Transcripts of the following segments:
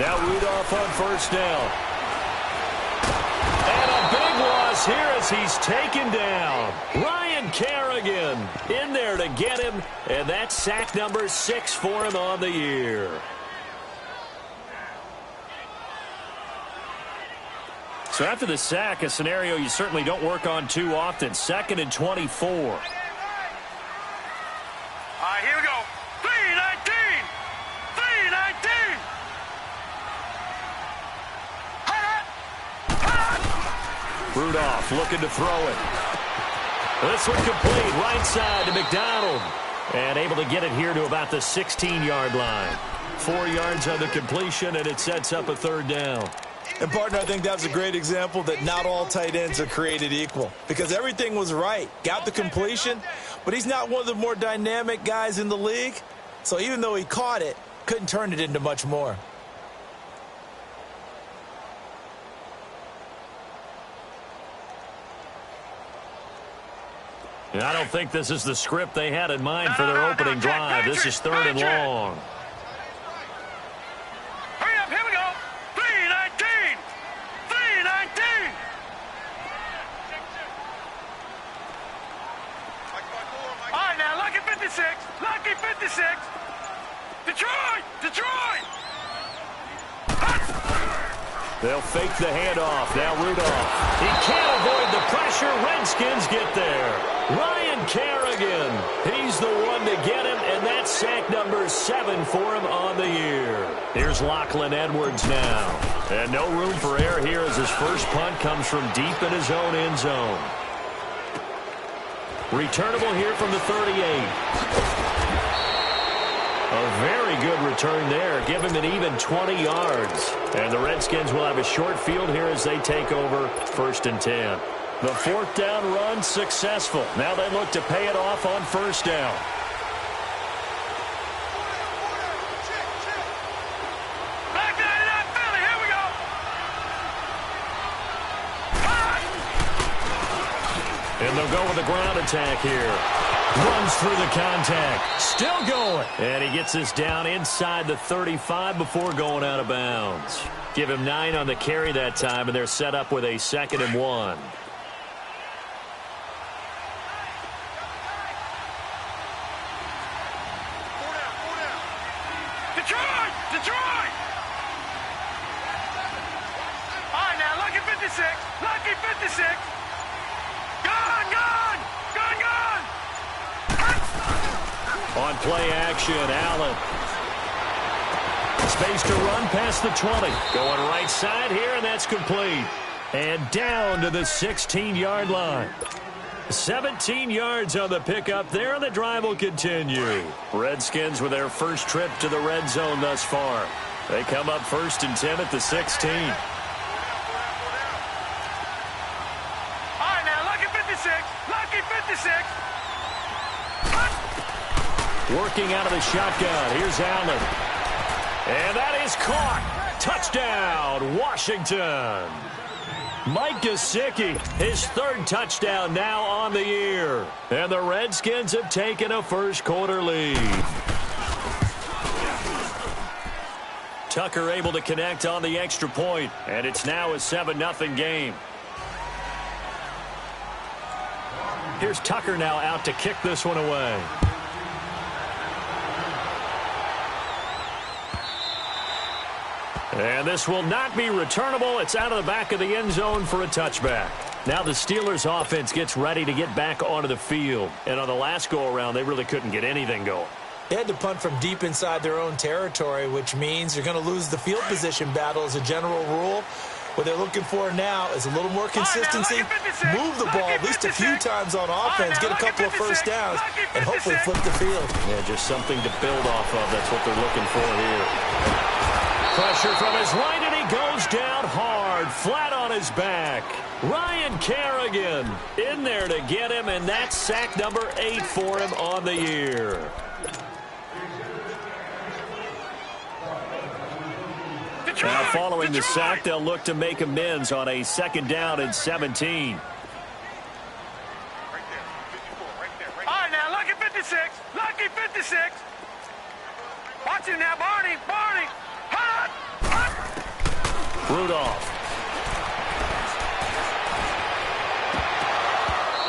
Now Rudolph on first down. And a big loss here as he's taken down. Ryan Kerrigan in there to get him, and that's sack number 6 for him on the year. So after the sack, a scenario you certainly don't work on too often. 2nd and 24. All right, here we go. 3-19. 3-19. Rudolph looking to throw it. This one complete, right side to McDonald. And able to get it here to about the 16-yard line. 4 yards on the completion, and it sets up a 3rd down. And, partner, I think that's a great example that not all tight ends are created equal. Because everything was right. Got the completion, but he's not one of the more dynamic guys in the league. So even though he caught it, couldn't turn it into much more. I don't think this is the script they had in mind for their opening drive. This is 3rd and long. Hurry up, here we go. 3-19. 3-19. All right, now, lucky 56. Lucky 56. Detroit! Detroit! They'll fake the handoff. Now Rudolph. He can't avoid the pressure. Redskins get there. Ryan Kerrigan. He's the one to get him, and that's sack number 7 for him on the year. Here's Lachlan Edwards now. And no room for error here as his first punt comes from deep in his own end zone. Returnable here from the 38. A very good return there. Give him an even 20 yards. And the Redskins will have a short field here as they take over 1st and 10. The 4th down run successful. Now they look to pay it off on 1st down. Back to that Philly. Here we go. And they'll go with a ground attack here. Runs through the contact. Still going. And he gets this down inside the 35 before going out of bounds. Give him 9 on the carry that time, and they're set up with a 2nd and 1. Detroit! Detroit! All right, now, lucky 56. Lucky 56. Gone, gone! Gone, gone! On play action, Allen. Space to run past the 20. Going right side here, and that's complete. And down to the 16-yard line. 17 yards on the pickup there, and the drive will continue. Redskins with their first trip to the red zone thus far. They come up 1st and 10 at the 16. All right, now, lucky 56. Lucky 56. Working out of the shotgun. Here's Allen. And that is caught. Touchdown, Washington. Mike Gesicki, his 3rd touchdown now on the year. And the Redskins have taken a first-quarter lead. Tucker able to connect on the extra point, and it's now a 7-0 game. Here's Tucker now out to kick this one away. And this will not be returnable. It's out of the back of the end zone for a touchback. Now the Steelers offense gets ready to get back onto the field. And on the last go-around, they really couldn't get anything going. They had to punt from deep inside their own territory, which means you're going to lose the field position battle as a general rule. What they're looking for now is a little more consistency, move the ball at least a few times on offense, get a couple of first downs, and hopefully flip the field. Yeah, just something to build off of. That's what they're looking for here. Pressure from his right, and he goes down hard, flat on his back. Ryan Kerrigan in there to get him, and that's sack number 8 for him on the year. Now following the sack, they'll look to make amends on a 2nd down and 17. All right, now, lucky 56. Lucky 56. Watch him now, Barney. Barney. Hot. Rudolph.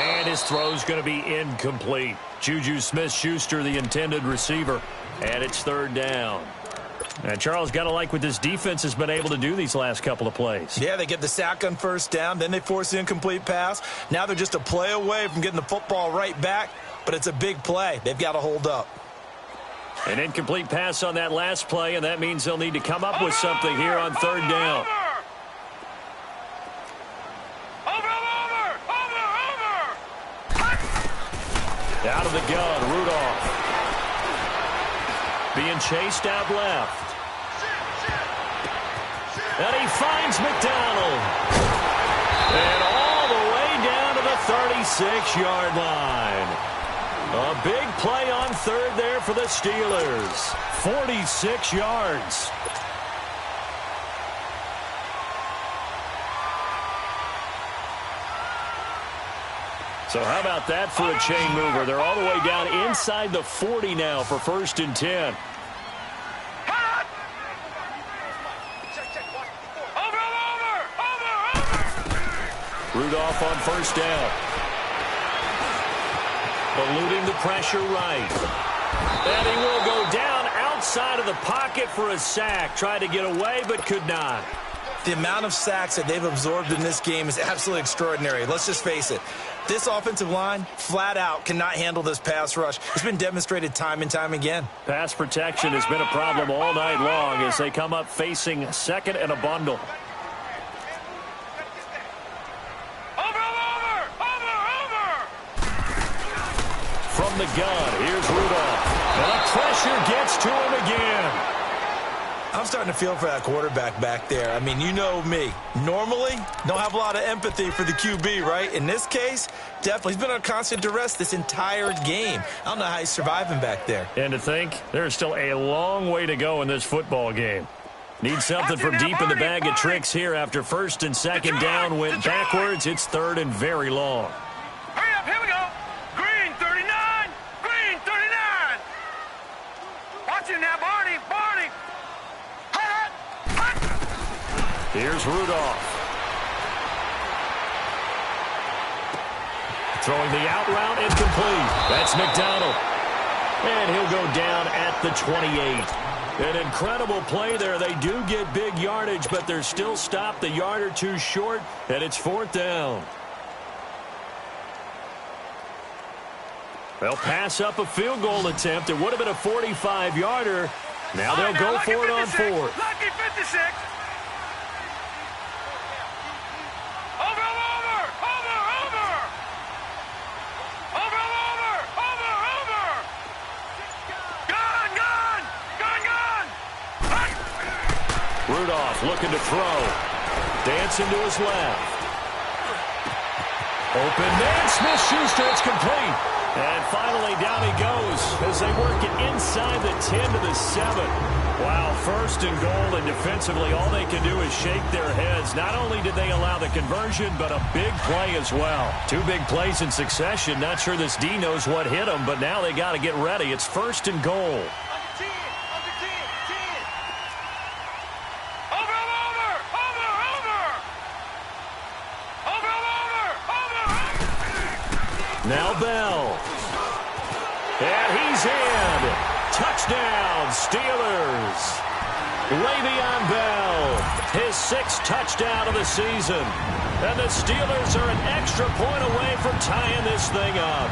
And his throw's going to be incomplete. Juju Smith-Schuster, the intended receiver, and it's third down. And Charles, got to like what this defense has been able to do these last couple of plays. Yeah, they get the sack on first down, then they force the incomplete pass. Now they're just a play away from getting the football right back, but it's a big play. They've got to hold up. An incomplete pass on that last play, and that means they'll need to come up with something here on third down. Out of the gun, Rudolph. Being chased out left. And he finds McDonald. And all the way down to the 36-yard line. A big play on third there for the Steelers. 46 yards. So how about that for a chain mover? They're all the way down inside the 40 now for 1st and 10. Rudolph on first down. Eluding the pressure right. And he will go down outside of the pocket for a sack. Tried to get away but could not. The amount of sacks that they've absorbed in this game is absolutely extraordinary. Let's just face it. This offensive line, flat out, cannot handle this pass rush. It's been demonstrated time and time again. Pass protection has been a problem all night long as they come up facing second and a bundle. From the gun, here's Rudolph. And the pressure gets to him again. I'm starting to feel for that quarterback back there. I mean, you know me. Normally, don't have a lot of empathy for the QB, right? In this case, definitely. He's been on constant duress this entire game. I don't know how he's surviving back there. And to think, there's still a long way to go in this football game. Need something from deep in the bag of tricks here after 1st and 2nd down went backwards. It's 3rd and very long. Hurry up, here we go. Green 39, green 39. Watch it now, Barney, Barney. Here's Rudolph. Throwing the out route, incomplete. That's McDonald. And he'll go down at the 28. An incredible play there. They do get big yardage, but they're still stopped a yard or two short, and it's 4th down. They'll pass up a field goal attempt. It would have been a 45-yarder. Now they'll go for it on 4th. Lucky 56. Rudolph looking to throw. Dancing to his left. Open man, Smith-Schuster, it's complete. And finally down he goes as they work it inside the 10 to the 7. Wow, 1st and goal, and defensively all they can do is shake their heads. Not only did they allow the conversion, but a big play as well. 2 big plays in succession. Not sure this D knows what hit them, but now they got to get ready. It's 1st and goal. Now Bell. And he's in. Touchdown, Steelers. Le'Veon Bell, his 6th touchdown of the season. And the Steelers are an extra point away from tying this thing up.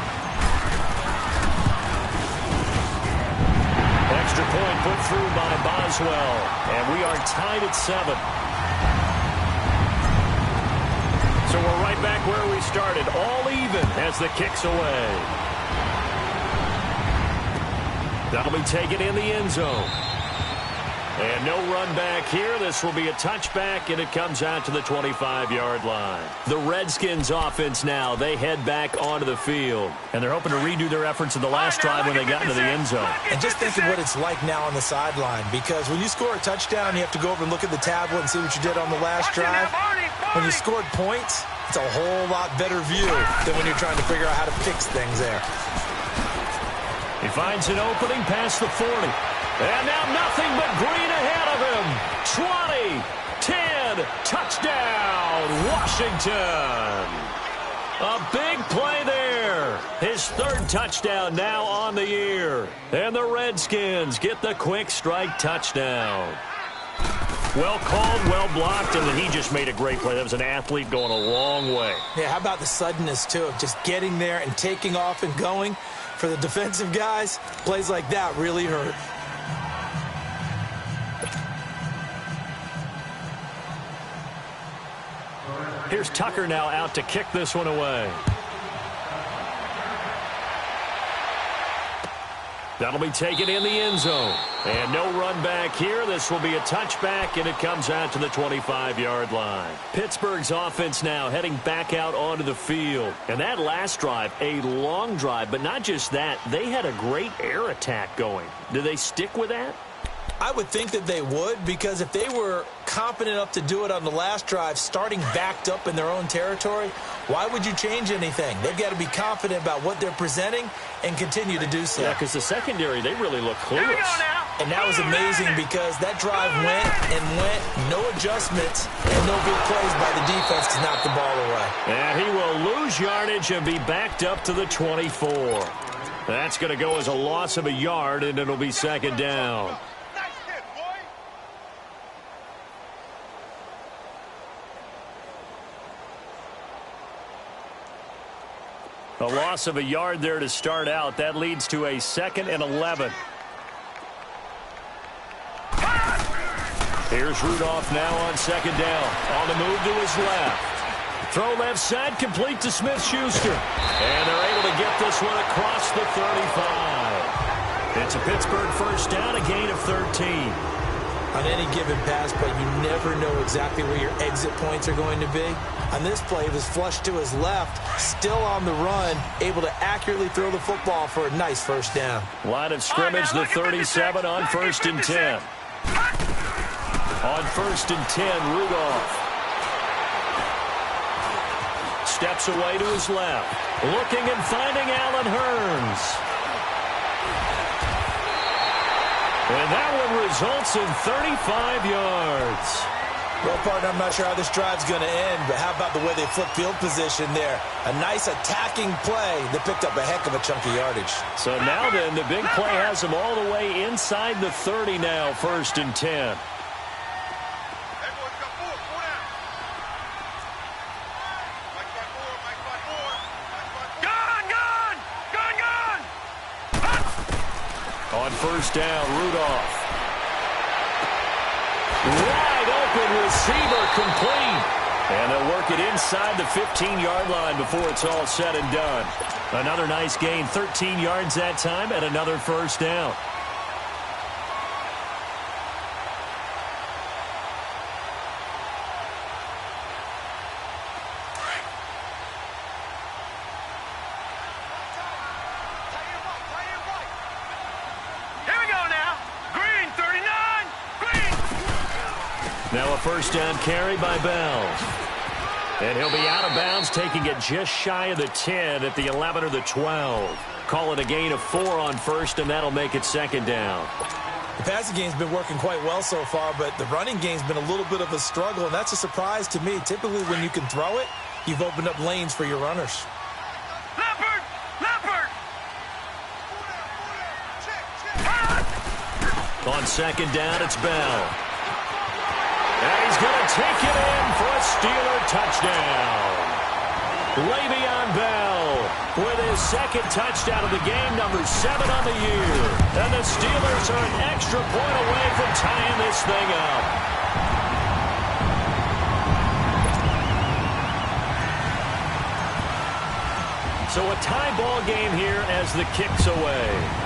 Extra point put through by Boswell. And we are tied at 7. So we're right back where we started, all even as the kick's away. That'll be taken in the end zone. And no run back here. This will be a touchback, and it comes out to the 25-yard line. The Redskins offense now, they head back onto the field. And they're hoping to redo their efforts in the last drive when they got into the end zone. And just think of what it's like now on the sideline, because when you score a touchdown, you have to go over and look at the tablet and see what you did on the last drive. When you scored points, it's a whole lot better view than when you're trying to figure out how to fix things there. He finds an opening past the 40. And now nothing but green ahead of him. 20, 10, again. Touchdown, Washington. A big play there. His third touchdown now on the year. And the Redskins get the quick strike touchdown. Well called, well blocked, and then he just made a great play. That was an athlete going a long way. Yeah, how about the suddenness, too, of just getting there and taking off and going? For the defensive guys, plays like that really hurt. Here's Tucker now out to kick this one away. That'll be taken in the end zone. And no run back here. This will be a touchback, and it comes out to the 25-yard line. Pittsburgh's offense now heading back out onto the field. And that last drive, a long drive, but not just that. They had a great air attack going. Do they stick with that? I would think that they would, because if they were confident enough to do it on the last drive, starting backed up in their own territory, why would you change anything? They've got to be confident about what they're presenting and continue to do so. Yeah, because the secondary, they really look clueless. And that was amazing because that drive went and went, no adjustments, and no big plays by the defense to knock the ball away. And he will lose yardage and be backed up to the 24. That's going to go as a loss of a yard, and it'll be second down. A loss of a yard there to start out. That leads to a 2nd and 11. Here's Rudolph now on second down. On the move to his left. Throw left side, complete to Smith-Schuster. And they're able to get this one across the 35. It's a Pittsburgh first down, a gain of 13. On any given pass play, you never know exactly where your exit points are going to be. On this play, it was flushed to his left, still on the run, able to accurately throw the football for a nice first down. Line of scrimmage, the 37 on 1st and 10. On 1st and 10, Rudolph. Steps away to his left. Looking and finding Allen Hurns. And that one results in 35 yards. Well, partner, I'm not sure how this drive's going to end, but how about the way they flip field position there? A nice attacking play that picked up a heck of a chunk of yardage. So now then, the big play has them all the way inside the 30 now, 1st and 10. On 1st down, Rudolph. Wide open receiver, complete. And they'll work it inside the 15-yard line before it's all said and done. Another nice gain, 13 yards that time, and another first down. Now a first down carry by Bell. And he'll be out of bounds, taking it just shy of the 10 at the 11 or the 12. Call it a gain of 4 on 1st, and that'll make it second down. The passing game's been working quite well so far, but the running game's been a little bit of a struggle, and that's a surprise to me. Typically, when you can throw it, you've opened up lanes for your runners. Leopard! Leopard! On second down, it's Bell. And he's going to take it in for a Steeler touchdown. Le'Veon Bell with his 2nd touchdown of the game, number 7 on the year. And the Steelers are an extra point away from tying this thing up. So a tie ball game here as the kick's away.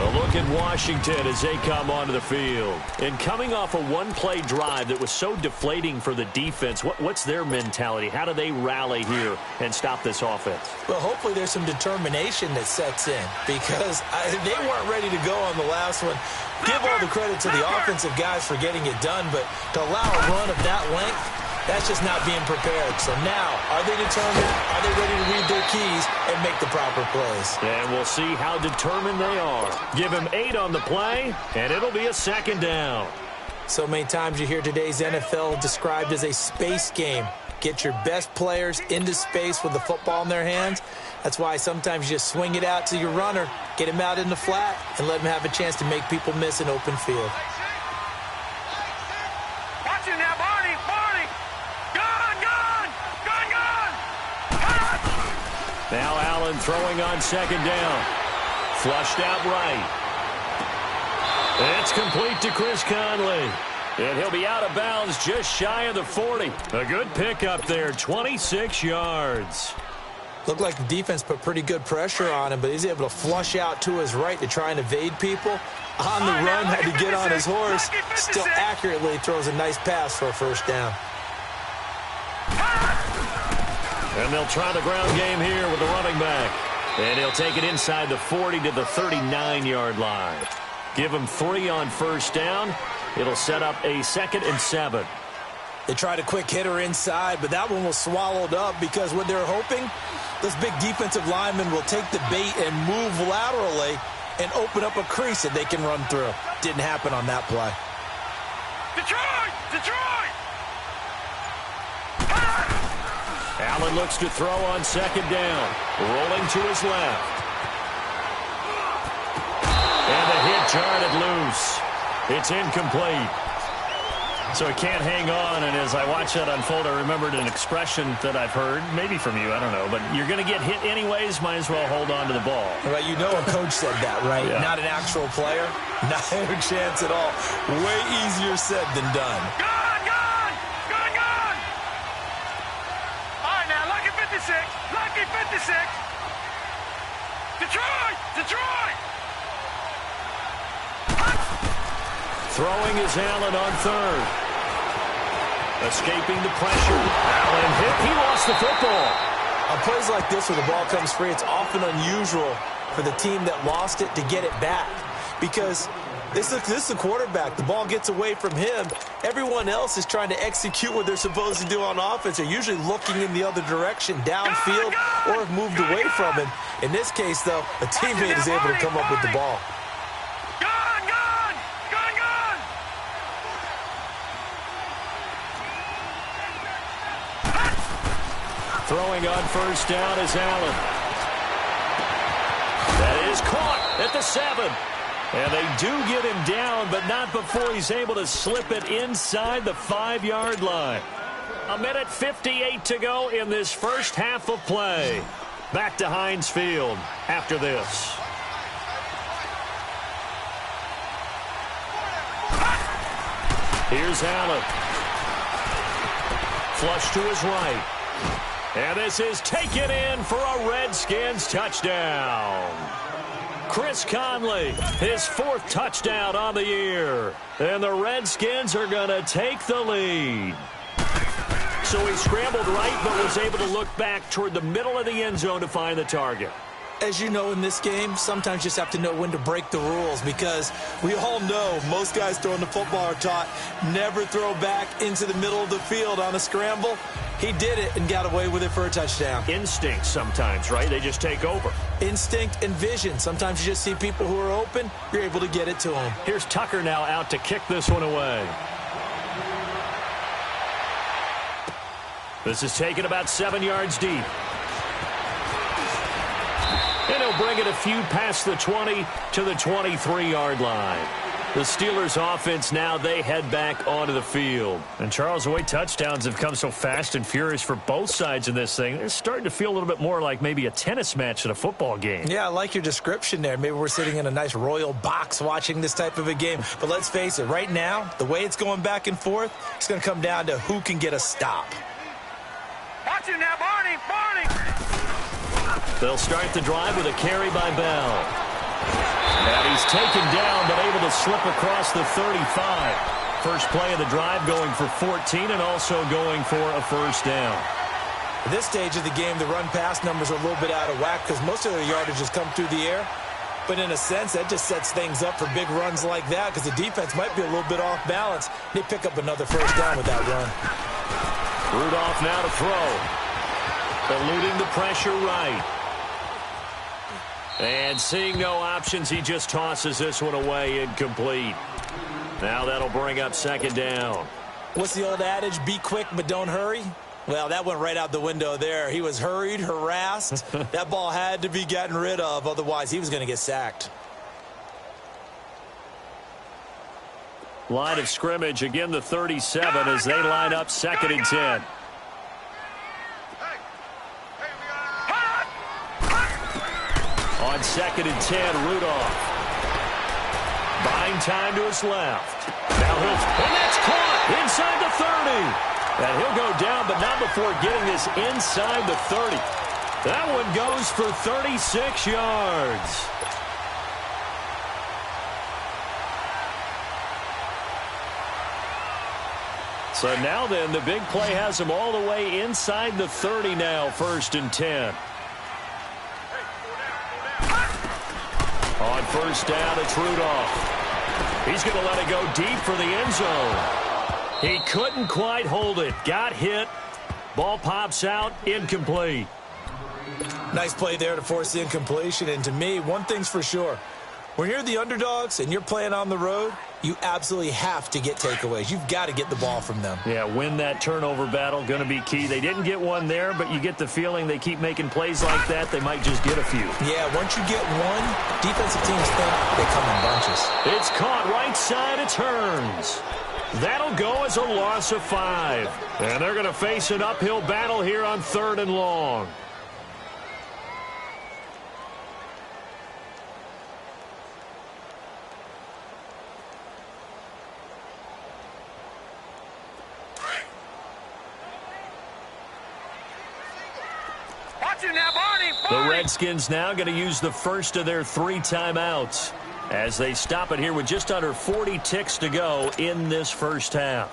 A look at Washington as they come onto the field. And coming off a one-play drive that was so deflating for the defense, what's their mentality? How do they rally here and stop this offense? Well, hopefully there's some determination that sets in because they weren't ready to go on the last one. Give all the credit to the offensive guys for getting it done, but to allow a run of that length, That's just not being prepared. So now, are they determined? Are they ready to read their keys and make the proper plays? And we'll see how determined they are. Give him 8 on the play, and it'll be a second down. So many times you hear today's NFL described as a space game. Get your best players into space with the football in their hands. That's why sometimes you just swing it out to your runner, get him out in the flat, and let him have a chance to make people miss an open field. Watch it now, Barney. Barney. Gun. Now Allen throwing on second down. Flushed out right. It's complete to Chris Conley. And he'll be out of bounds just shy of the 40. A good pickup there, 26 yards. Looked like the defense put pretty good pressure on him, but he's able to flush out to his right to try and evade people. On the run, had to get on his horse. Still accurately throws a nice pass for a first down. And they'll try the ground game here with the running back. And he'll take it inside the 40 to the 39-yard line. Give him 3 on first down. It'll set up a 2nd and 7. They tried a quick hitter inside, but that one was swallowed up because what they're hoping, those big defensive linemen will take the bait and move laterally and open up a crease that they can run through. Didn't happen on that play. Detroit! Allen looks to throw on second down. Rolling to his left. And the hit jarred it loose. It's incomplete. So he can't hang on, and as I watch that unfold, I remembered an expression that I've heard, maybe from you, I don't know, but you're going to get hit anyways, might as well hold on to the ball. Well, you know a coach said that, right? Yeah. Not an actual player. Not a chance at all. Way easier said than done. Gun! All right, now, lucky 56. Detroit! Throwing is Allen on third. Escaping the pressure. Allen hit. He lost the football. On plays like this where the ball comes free, it's often unusual for the team that lost it to get it back. Because this is the quarterback. The ball gets away from him. Everyone else is trying to execute what they're supposed to do on offense. They're usually looking in the other direction, downfield, or have moved away from it. In this case, though, a teammate is able to come up with the ball. Throwing on first down is Allen. That is caught at the 7. And they do get him down, but not before he's able to slip it inside the 5-yard line. 1:58 to go in this first half of play. Back to Heinz Field after this. Here's Allen. Flush to his right. And this is taken in for a Redskins touchdown. Chris Conley, his 4th touchdown on the year. And the Redskins are going to take the lead. So he scrambled right, but was able to look back toward the middle of the end zone to find the target. As you know, in this game, sometimes you just have to know when to break the rules because we all know most guys throwing the football are taught never throw back into the middle of the field on a scramble. He did it and got away with it for a touchdown. Instinct sometimes, right? They just take over. Instinct and vision. Sometimes you just see people who are open, you're able to get it to them. Here's Tucker now out to kick this one away. This is taken about 7 yards deep. And he'll bring it a few past the 20 to the 23-yard line. The Steelers offense now, they head back onto the field. And Charles, the way touchdowns have come so fast and furious for both sides in this thing, it's starting to feel a little bit more like maybe a tennis match than a football game. Yeah, I like your description there. Maybe we're sitting in a nice royal box watching this type of a game. But let's face it, right now, the way it's going back and forth, it's going to come down to who can get a stop. Watch it now, Barney! They'll start the drive with a carry by Bell. And he's taken down, but able to slip across the 35. First play of the drive going for 14 and also going for a first down. At this stage of the game, the run-pass numbers are a little bit out of whack because most of their yardage has come through the air. But in a sense, that just sets things up for big runs like that because the defense might be a little bit off balance. They pick up another first down with that run. Rudolph now to throw. Eluding the pressure right. And seeing no options, he just tosses this one away incomplete. Now that'll bring up second down. What's the old adage? Be quick, but don't hurry. Well, that went right out the window there. He was hurried, harassed. That ball had to be gotten rid of. Otherwise, he was going to get sacked. Line of scrimmage, again the 37 as they line up 2nd and 10. On 2nd and 10, Rudolph. Buying time to his left. Now and that's caught inside the 30. And he'll go down, but not before getting this inside the 30. That one goes for 36 yards. So now then, the big play has him all the way inside the 30 now, 1st and 10. On 1st down, it's Rudolph. He's going to let it go deep for the end zone. He couldn't quite hold it. Got hit. Ball pops out. Incomplete. Nice play there to force the incompletion. And to me, one thing's for sure. When you're the underdogs and you're playing on the road, you absolutely have to get takeaways. You've got to get the ball from them. Yeah, win that turnover battle, going to be key. They didn't get one there, but you get the feeling they keep making plays like that, they might just get a few. Yeah, once you get one, defensive teams think they come in bunches. It's caught right side, it turns. That'll go as a loss of 5. And they're going to face an uphill battle here on 3rd and long. The Redskins now going to use the first of their 3 timeouts as they stop it here with just under 40 ticks to go in this first half.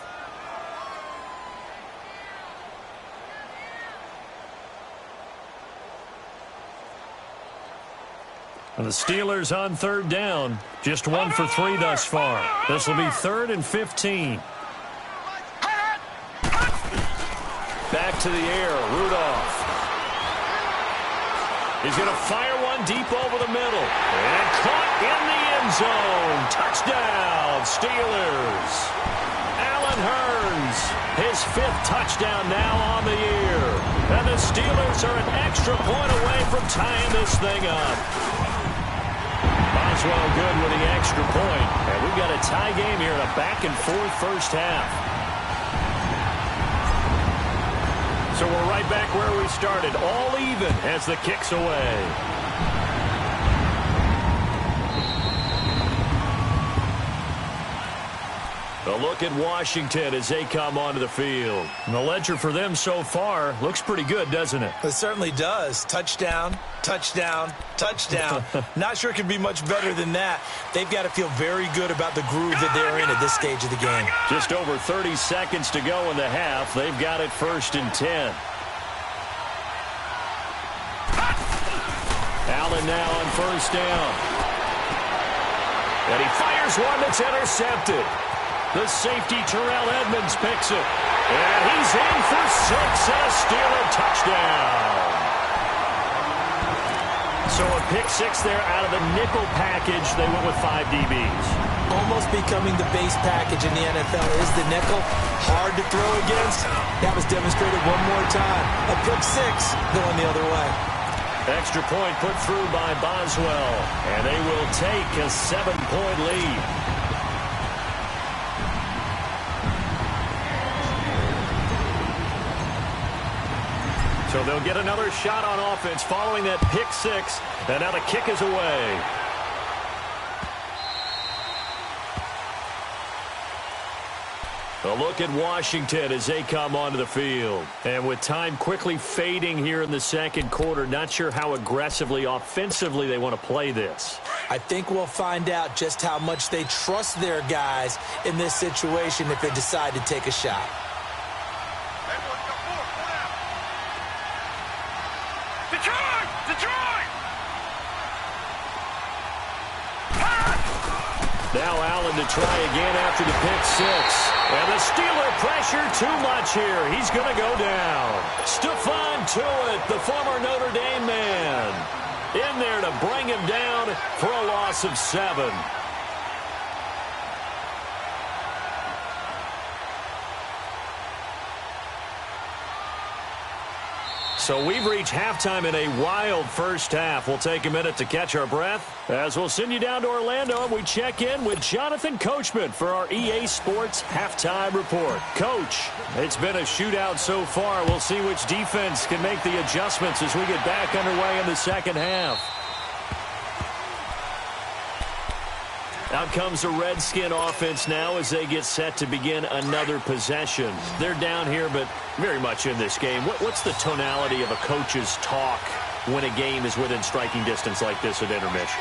And the Steelers on 3rd down, just 1 for 3 thus far. This will be 3rd and 15. Back to the air, Rudolph. He's going to fire one deep over the middle. And caught in the end zone. Touchdown, Steelers. Allen Hurns, his 5th touchdown now on the year. And the Steelers are an extra point away from tying this thing up. Boswell good with the extra point. And we've got a tie game here in a back-and-forth first half. So we're right back where we started, all even as the kick's away. A look at Washington as they come onto the field. And the ledger for them so far looks pretty good, doesn't it? It certainly does. Touchdown, touchdown, touchdown. Not sure it can be much better than that. They've got to feel very good about the groove that they're in at this stage of the game. Just over 30 seconds to go in the half. They've got it 1st and 10. Allen now on 1st down. And he fires one that's intercepted. The safety, Terrell Edmonds, picks it. And he's in for 6 and a Steeler touchdown. So a pick 6 there out of the nickel package. They went with 5 DBs. Almost becoming the base package in the NFL is the nickel. Hard to throw against. That was demonstrated one more time. A pick 6 going the other way. Extra point put through by Boswell. And they will take a 7-point lead. So they'll get another shot on offense following that pick 6. And now the kick is away. A look at Washington as they come onto the field. And with time quickly fading here in the second quarter, not sure how aggressively, offensively they want to play this. I think we'll find out just how much they trust their guys in this situation if they decide to take a shot. Now Allen to try again after the pick six. And the Steeler pressure too much here. He's going to go down. Stephon Tuitt, the former Notre Dame man, in there to bring him down for a loss of 7. So we've reached halftime in a wild first half. We'll take a minute to catch our breath as we'll send you down to Orlando and we check in with Jonathan Coachman for our EA Sports Halftime Report. Coach, it's been a shootout so far. We'll see which defense can make the adjustments as we get back underway in the second half. Out comes the Redskin offense now as they get set to begin another possession. They're down here, but very much in this game. What's the tonality of a coach's talk when a game is within striking distance like this at intermission?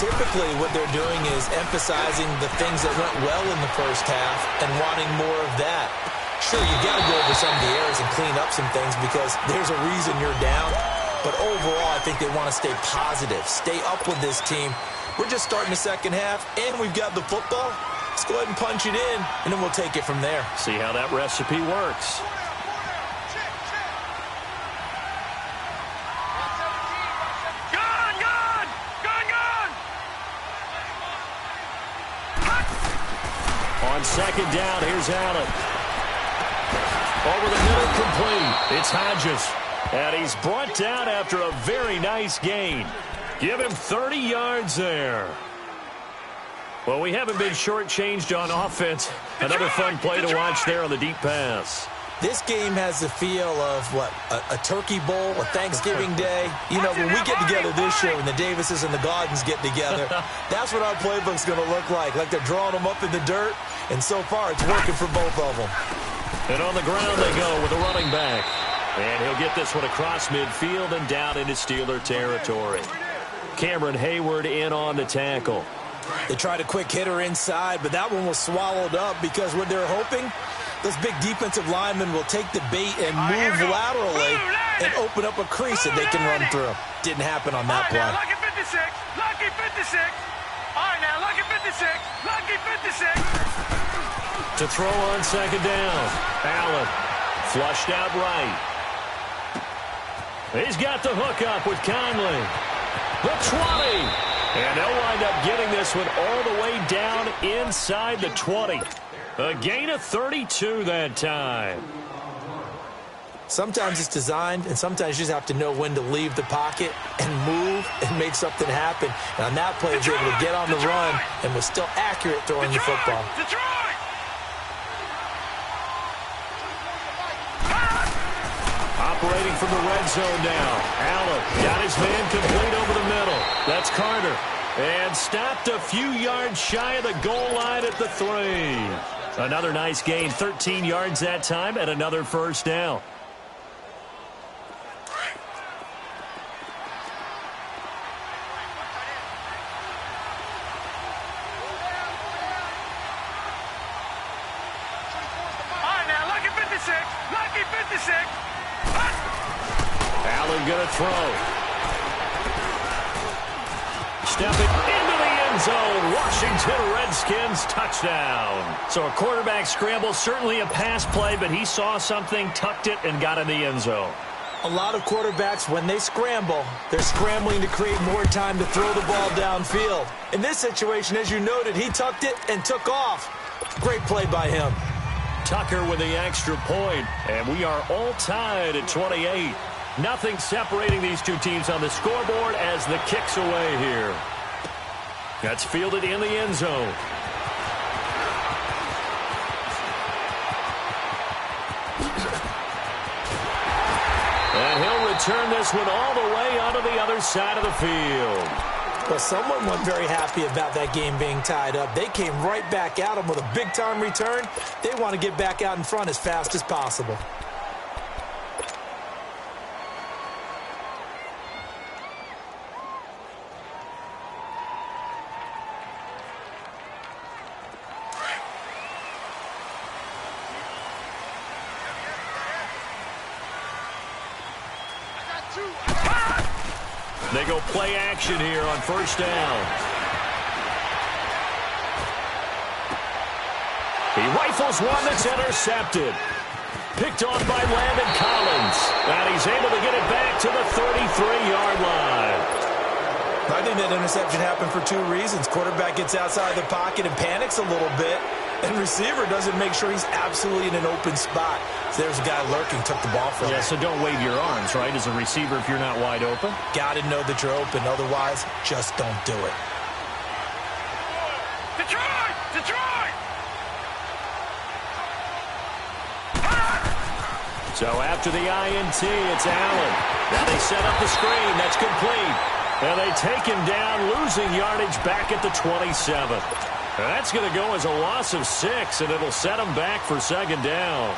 Typically, what they're doing is emphasizing the things that went well in the first half and wanting more of that. Sure, you've got to go over some of the errors and clean up some things because there's a reason you're down. But overall, I think they want to stay positive, stay up with this team. We're just starting the second half, and we've got the football. Let's go ahead and punch it in, and then we'll take it from there. See how that recipe works. On second down, here's Allen. Over the middle, complete. It's Hodges. And he's brought down after a very nice gain. Give him 30 yards there. Well, we haven't been shortchanged on offense. Another fun play to watch there on the deep pass. This game has the feel of, a Turkey Bowl, a Thanksgiving Day. You know, when we get together this year, when the Davises and the Gardens get together, that's what our playbook's going to look like they're drawing them up in the dirt, and so far it's working for both of them. And on the ground they go with a running back. And he'll get this one across midfield and down into Steeler territory. Cameron Hayward in on the tackle. They tried a quick hitter inside, but that one was swallowed up because what they're hoping, those big defensive linemen will take the bait and move laterally and open up a crease that they can run through. Didn't happen on that play. Lucky 56, lucky 56. All right, now, lucky 56, lucky 56. To throw on second down. Allen flushed out right. He's got the hook up with Conley. The 20. And they'll wind up getting this one all the way down inside the 20. A gain of 32 that time. Sometimes it's designed, and sometimes you just have to know when to leave the pocket and move and make something happen. And on that play, he was able to get on the run and was still accurate throwing the football. Operating from the red zone now. Allen got his man complete over the middle. That's Carter. And stopped a few yards shy of the goal line at the 3. Another nice gain, 13 yards that time, and another first down. Allen going to throw. Stepping into the end zone. Washington Redskins touchdown. So a quarterback scramble, certainly a pass play, but he saw something, tucked it, and got in the end zone. A lot of quarterbacks, when they scramble, they're scrambling to create more time to throw the ball downfield. In this situation, as you noted, he tucked it and took off. Great play by him. Tucker with the extra point, and we are all tied at 28. Nothing separating these two teams on the scoreboard as the kick's away here. That's fielded in the end zone. And he'll return this one all the way onto the other side of the field. Well, someone wasn't very happy about that game being tied up. They came right back at him with a big-time return. They want to get back out in front as fast as possible. They go play action here on first down. He rifles one that's intercepted. Picked off by Landon Collins. And he's able to get it back to the 33-yard line. I think that interception happened for two reasons. Quarterback gets outside the pocket and panics a little bit. And receiver doesn't make sure he's absolutely in an open spot. So there's a guy lurking, took the ball from him. Yeah, so don't wave your arms, right, as a receiver if you're not wide open. Got to know that you're open. Otherwise, just don't do it. Detroit! Detroit! So after the INT, it's Allen. Now they set up the screen. That's complete. And they take him down, losing yardage back at the 27. That's going to go as a loss of 6, and it'll set them back for second down.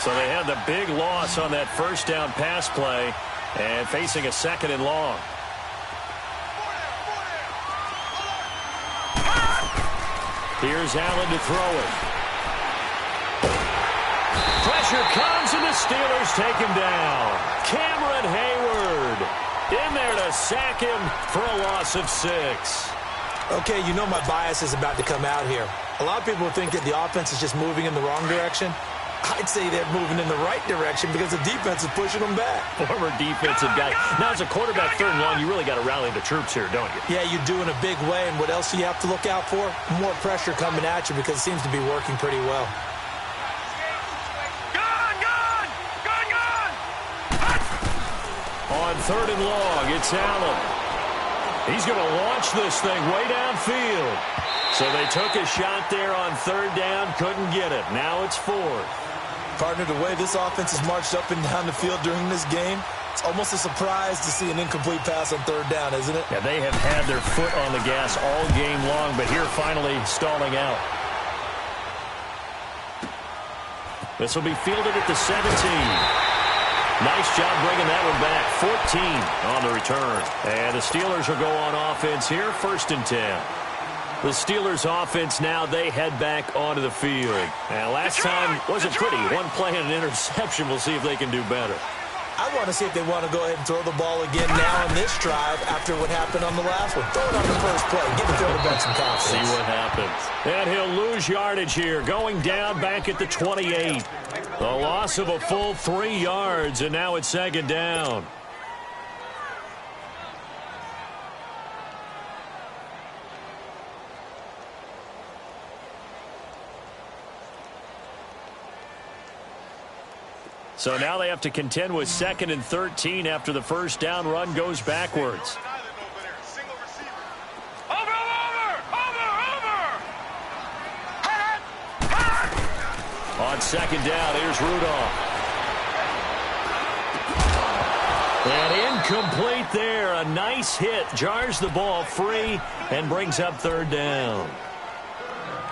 So they had the big loss on that first down pass play and facing a second and long. Here's Allen to throw it. Pressure comes, and the Steelers take him down. Cameron Hayward in there to sack him for a loss of 6. Okay, you know my bias is about to come out here. A lot of people think that the offense is just moving in the wrong direction. I'd say they're moving in the right direction because the defense is pushing them back. Former defensive guy. Now, as a quarterback, third and long, you really got to rally the troops here, don't you? Yeah, you do in a big way. And what else do you have to look out for? More pressure coming at you because it seems to be working pretty well. On third and long, it's Allen. He's going to launch this thing way downfield. So they took a shot there on third down, couldn't get it. Now it's fourth. Partner, the way this offense has marched up and down the field during this game, it's almost a surprise to see an incomplete pass on third down, isn't it? Yeah, they have had their foot on the gas all game long, but here finally stalling out. This will be fielded at the 17. Nice job bringing that one back. 14 on the return. And the Steelers will go on offense here, 1st and 10. The Steelers offense now, they head back onto the field. And last time wasn't pretty. One play and an interception. We'll see if they can do better. I want to see if they want to go ahead and throw the ball again now on this drive after what happened on the last one. Throw it on the first play. Give the quarterback some confidence. See what happens. And he'll lose yardage here. Going down back at the 28. The loss of a full 3 yards, and now it's second down. So now they have to contend with 2nd and 13 after the first down run goes backwards. On second down, here's Rudolph. And incomplete there. A nice hit. Jars the ball free and brings up third down.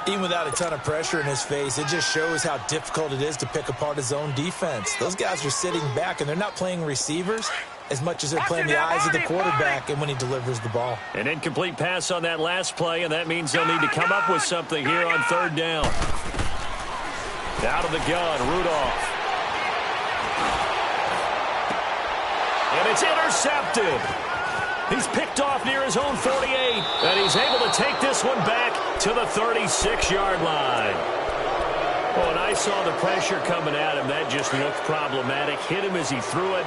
Even without a ton of pressure in his face, it just shows how difficult it is to pick apart his own defense. Those guys are sitting back, and they're not playing receivers as much as they're playing the eyes of the quarterback and when he delivers the ball. An incomplete pass on that last play, and that means they'll need to come up with something here on third down. Out of the gun, Rudolph. And it's intercepted. He's picked off near his own 48, and he's able to take this one back to the 36-yard line. Oh, and I saw the pressure coming at him. That just looked problematic. Hit him as he threw it,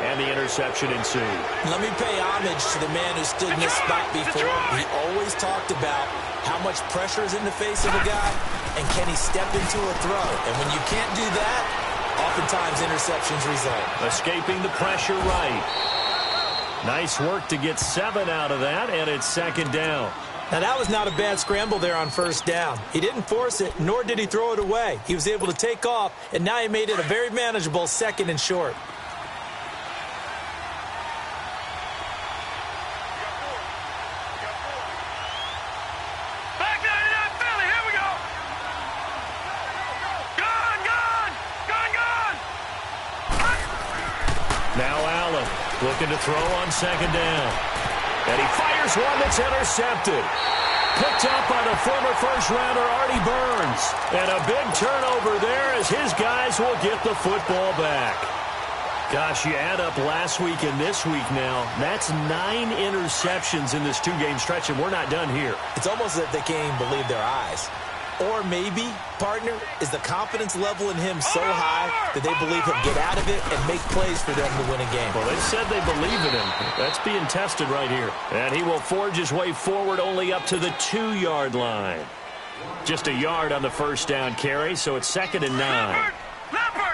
and the interception ensued. Let me pay homage to the man who stood in this spot before. He always talked about how much pressure is in the face of a guy, and can he step into a throw. And when you can't do that, oftentimes interceptions result. Escaping the pressure right. Nice work to get 7 out of that, and it's second down. Now, that was not a bad scramble there on first down. He didn't force it, nor did he throw it away. He was able to take off, and now he made it a very manageable 2nd and short. Looking to throw on second down. And he fires one that's intercepted. Picked up by the former first-rounder Artie Burns. And a big turnover there as his guys will get the football back. Gosh, you add up last week and this week now, that's 9 interceptions in this 2-game stretch, and we're not done here. It's almost as if they can't even believe their eyes. Or maybe, partner, is the confidence level in him so high that they believe he'll get out of it and make plays for them to win a game. Well, they said they believe in him. That's being tested right here. And he will forge his way forward only up to the 2-yard line. Just a yard on the first down carry, so it's 2nd and 9. Leopard!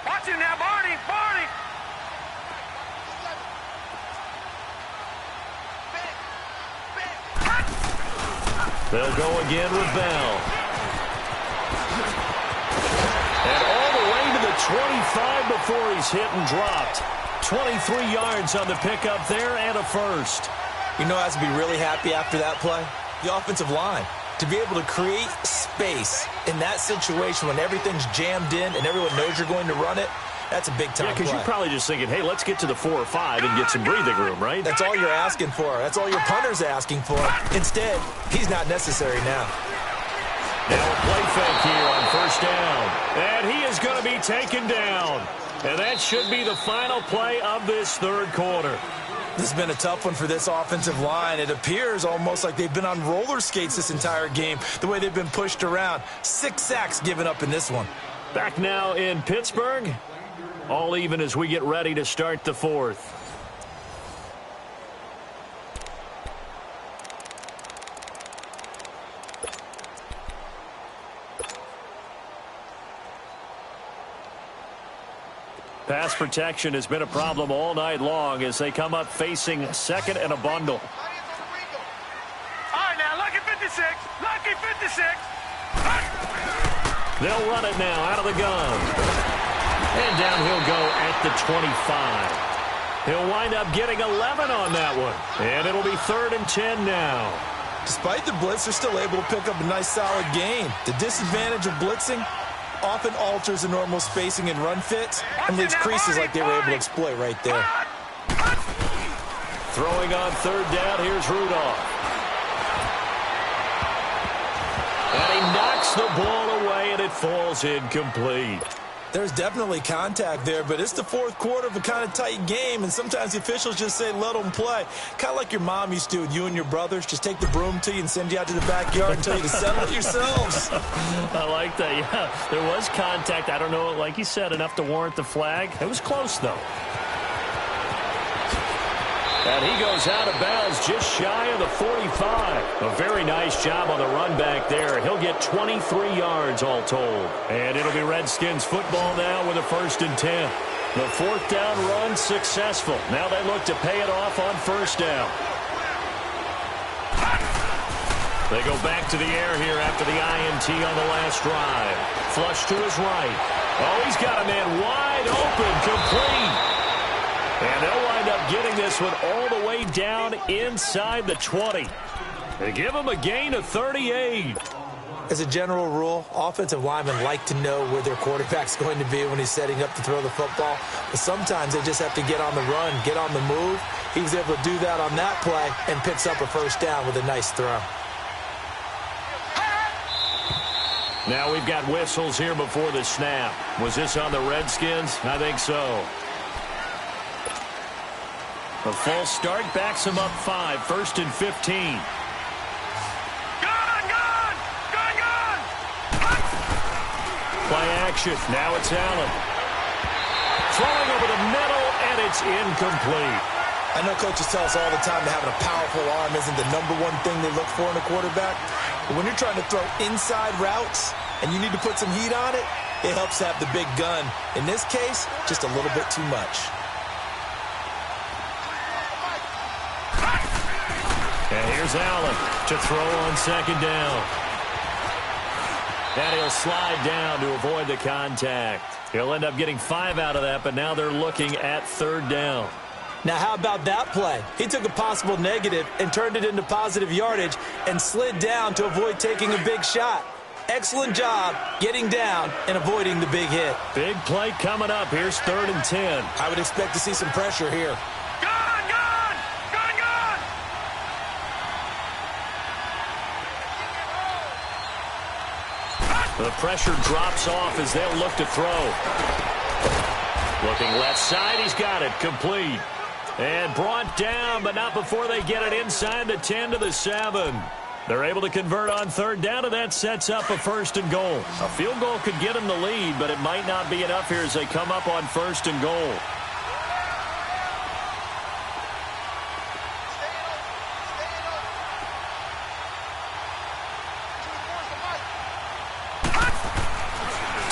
Watch him now, Barney! Barney! They'll go again with Bell. And all the way to the 25 before he's hit and dropped. 23 yards on the pickup there and a first. You know, I have to be really happy after that play. The offensive line. To be able to create space in that situation when everything's jammed in and everyone knows you're going to run it, that's a big-time play. Yeah, because you're probably just thinking, hey, let's get to the 4 or 5 and get some breathing room, right? That's all you're asking for. That's all your punter's asking for. Instead, he's not necessary now. Now a play fake here on first down. And he is going to be taken down. And that should be the final play of this third quarter. This has been a tough one for this offensive line. It appears almost like they've been on roller skates this entire game, the way they've been pushed around. 6 sacks given up in this one. Back now in Pittsburgh. All even as we get ready to start the fourth. Pass protection has been a problem all night long as they come up facing 2nd and a bundle. All right, now, lucky 56. Lucky 56. They'll run it now out of the gun. And down he'll go at the 25. He'll wind up getting 11 on that one. And it'll be 3rd and 10 now. Despite the blitz, they're still able to pick up a nice, solid gain. The disadvantage of blitzing often alters the normal spacing and run fits and leaves creases like they were able to exploit right there. Throwing on 3rd down, here's Rudolph. And he knocks the ball away, and it falls incomplete. There's definitely contact there, but it's the 4th quarter of a kind of tight game, and sometimes the officials just say, let them play. Kind of like your mom used to with you and your brothers. Just take the broom to you and send you out to the backyard and tell you to settle it yourselves. I like that, yeah. There was contact. I don't know, like you said, enough to warrant the flag. It was close, though. And he goes out of bounds just shy of the 45. A very nice job on the run back there. He'll get 23 yards all told. And it'll be Redskins football now with a 1st and 10. The 4th down run successful. Now they look to pay it off on 1st down. They go back to the air here after the INT on the last drive. Flush to his right. Oh, he's got a man wide open, complete. And they'll wind up getting this one all the way down inside the 20. They give him a gain of 38. As a general rule, offensive linemen like to know where their quarterback's going to be when he's setting up to throw the football. But sometimes they just have to get on the run, get on the move. He was able to do that on that play and picks up a 1st down with a nice throw. Now we've got whistles here before the snap. Was this on the Redskins? I think so. A false start backs him up 5, 1st and 15. Play action. Now it's Allen. Throwing over the middle, and it's incomplete. I know coaches tell us all the time that having a powerful arm isn't the #1 thing they look for in a quarterback. But when you're trying to throw inside routes and you need to put some heat on it, it helps to have the big gun. In this case, just a little bit too much. And here's Allen to throw on 2nd down. And he'll slide down to avoid the contact. He'll end up getting 5 out of that, but now they're looking at 3rd down. Now, how about that play? He took a possible negative and turned it into positive yardage and slid down to avoid taking a big shot. Excellent job getting down and avoiding the big hit. Big play coming up. Here's 3rd and 10. I would expect to see some pressure here. The pressure drops off as they'll look to throw. Looking left side, he's got it, complete. And brought down, but not before they get it inside the 10 to the 7. They're able to convert on third down, and that sets up a first and goal. A field goal could get them the lead, but it might not be enough here as they come up on first and goal.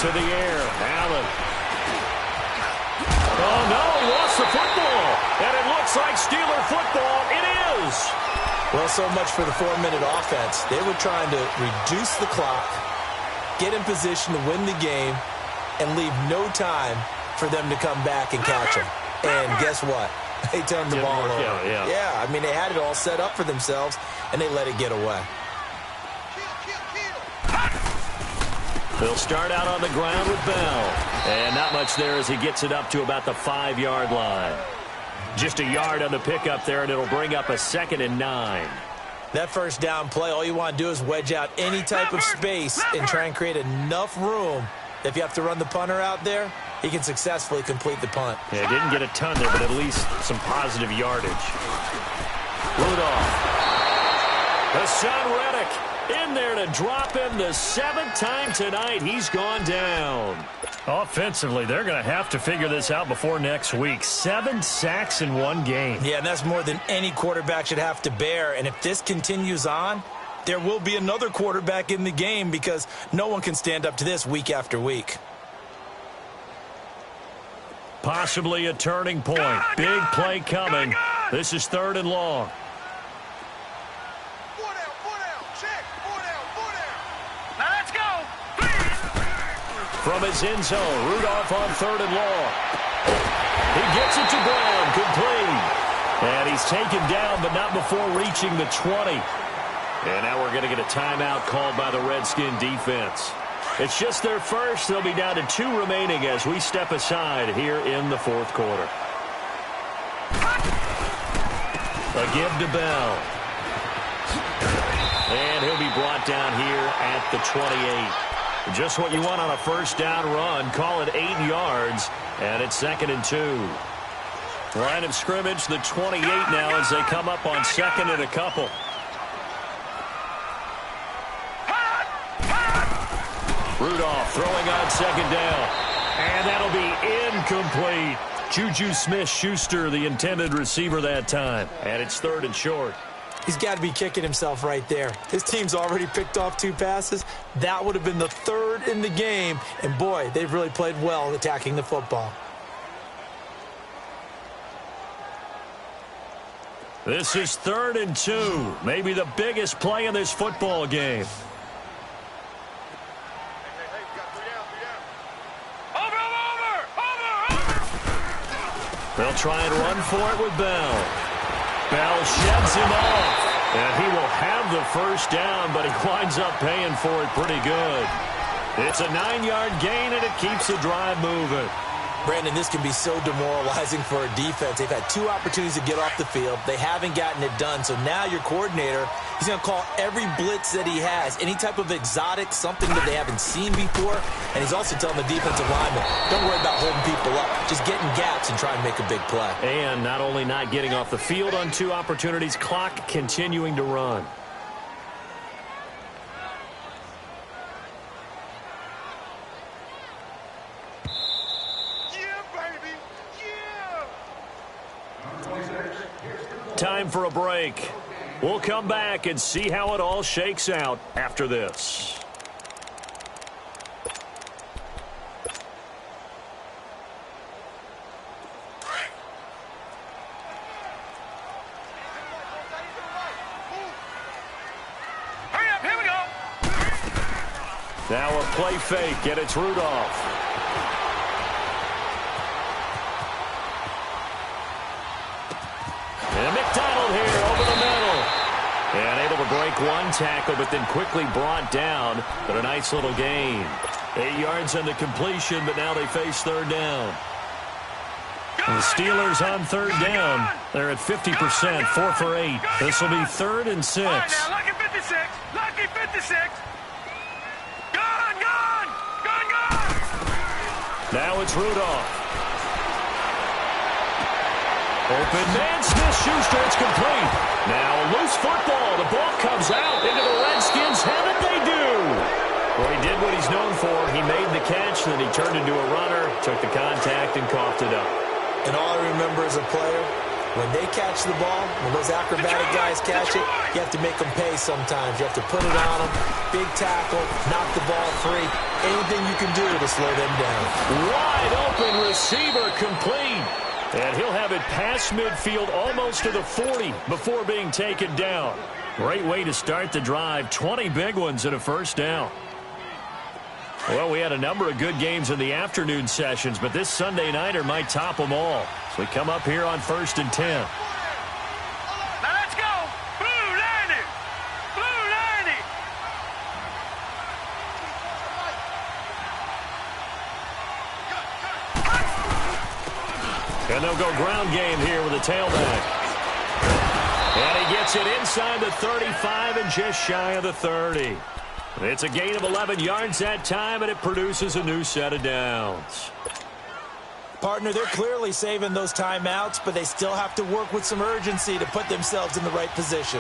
To the air, Allen. Oh, no, he lost the football. And it looks like Steeler football. It is. Well, so much for the 4-minute offense. They were trying to reduce the clock, get in position to win the game, and leave no time for them to come back and catch them. And guess what? They turned the ball over. Yeah, I mean, they had it all set up for themselves, and they let it get away. They'll start out on the ground with Bell. And not much there as he gets it up to about the 5-yard line. Just a yard on the pickup there, and it'll bring up a 2nd and 9. That first down play, all you want to do is wedge out any type of space and try and create enough room. If you have to run the punter out there, he can successfully complete the punt. Yeah, didn't get a ton there, but at least some positive yardage. Rudolph. Hassan Reddick in there to drop him the 7th time tonight. He's gone down. Offensively, they're going to have to figure this out before next week. 7 sacks in one game. Yeah, and that's more than any quarterback should have to bear. And if this continues on, there will be another quarterback in the game because no one can stand up to this week after week. Possibly a turning point. Big play coming. This is 3rd and long. From his end zone, Rudolph on 3rd and long. He gets it to Brown, complete. And he's taken down, but not before reaching the 20. And now we're going to get a timeout called by the Redskin defense. It's just their first. They'll be down to 2 remaining as we step aside here in the 4th quarter. A give to Bell. And he'll be brought down here at the 28. Just what you want on a first down run. Call it 8 yards, and it's 2nd and 2. Line of scrimmage, the 28 now as they come up on 2nd and a couple. Rudolph throwing on 2nd down, and that'll be incomplete. Juju Smith-Schuster, the intended receiver that time, and it's 3rd and short. He's got to be kicking himself right there. His team's already picked off 2 passes. That would have been the 3rd in the game. And, boy, they've really played well attacking the football. This is 3rd and 2. Maybe the biggest play in this football game. They'll try and run for it with Bell. Bell sheds him off, and he will have the first down, but he winds up paying for it pretty good. It's a 9-yard gain, and it keeps the drive moving. Brandon, this can be so demoralizing for a defense. They've had 2 opportunities to get off the field. They haven't gotten it done. So now your coordinator, he's going to call every blitz that he has, any type of exotic, something that they haven't seen before. And he's also telling the defensive lineman, don't worry about holding people up. Just get in gaps and try and make a big play. And not only not getting off the field on 2 opportunities, clock continuing to run. Time for a break. We'll come back and see how it all shakes out after this. Hurry up, here we go. Now a play fake, and it's Rudolph. And McDonald here over the middle. And able to break 1 tackle, but then quickly brought down. But a nice little gain. 8 yards on the completion, but now they face 3rd down. And the Steelers on 3rd down. They're at 50%, 4 for 8. This will be 3rd and 6. All right, now, lucky 56. Lucky 56. Gone, gone. Now it's Rudolph. Open man, Smith-Schuster, it's complete. Now a loose football. The ball comes out into the Redskins' head, and they do. Well, he did what he's known for. He made the catch, then he turned into a runner, took the contact, and coughed it up. And all I remember as a player, when they catch the ball, when those acrobatic guys catch it, you have to make them pay sometimes. You have to put it on them, big tackle, knock the ball free. Anything you can do to slow them down. Wide open receiver complete. And he'll have it past midfield almost to the 40 before being taken down. Great way to start the drive. 20 big ones and a first down. Well, we had a number of good games in the afternoon sessions, but this Sunday nighter might top them all. So we come up here on 1st and 10. Now let's go. Blue 90. Blue 90. And they'll go ground game here with a tailback. And he gets it inside the 35 and just shy of the 30. It's a gain of 11 yards that time, and it produces a new set of downs. Partner, they're clearly saving those timeouts, but they still have to work with some urgency to put themselves in the right position.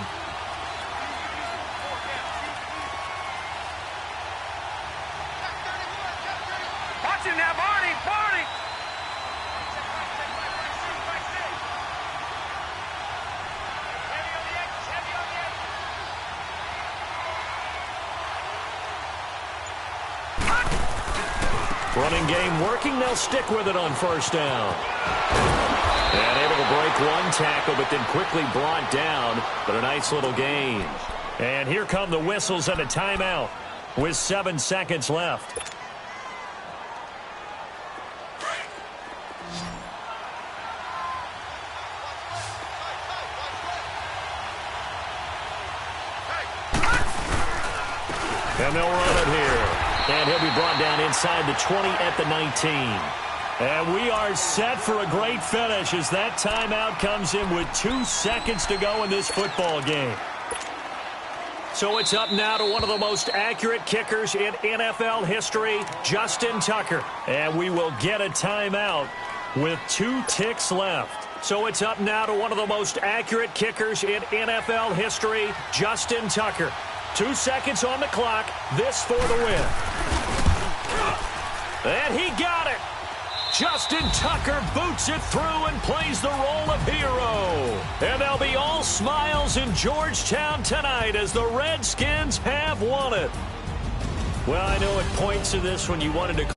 Watch him now, Barney. Barney. Running game working. They'll stick with it on first down. And able to break one tackle, but then quickly brought down. But a nice little gain. And here come the whistles and a timeout with 7 seconds left. And they'll run it here. And he'll be brought down inside the 20 at the 19. And we are set for a great finish as that timeout comes in with 2 seconds to go in this football game. So it's up now to one of the most accurate kickers in NFL history, Justin Tucker. And we will get a timeout with 2 ticks left. So it's up now to one of the most accurate kickers in NFL history, Justin Tucker. 2 seconds on the clock. This for the win. And he got it. Justin Tucker boots it through and plays the role of hero. And they'll be all smiles in Georgetown tonight as the Redskins have won it. Well, I know at points of this when you wanted to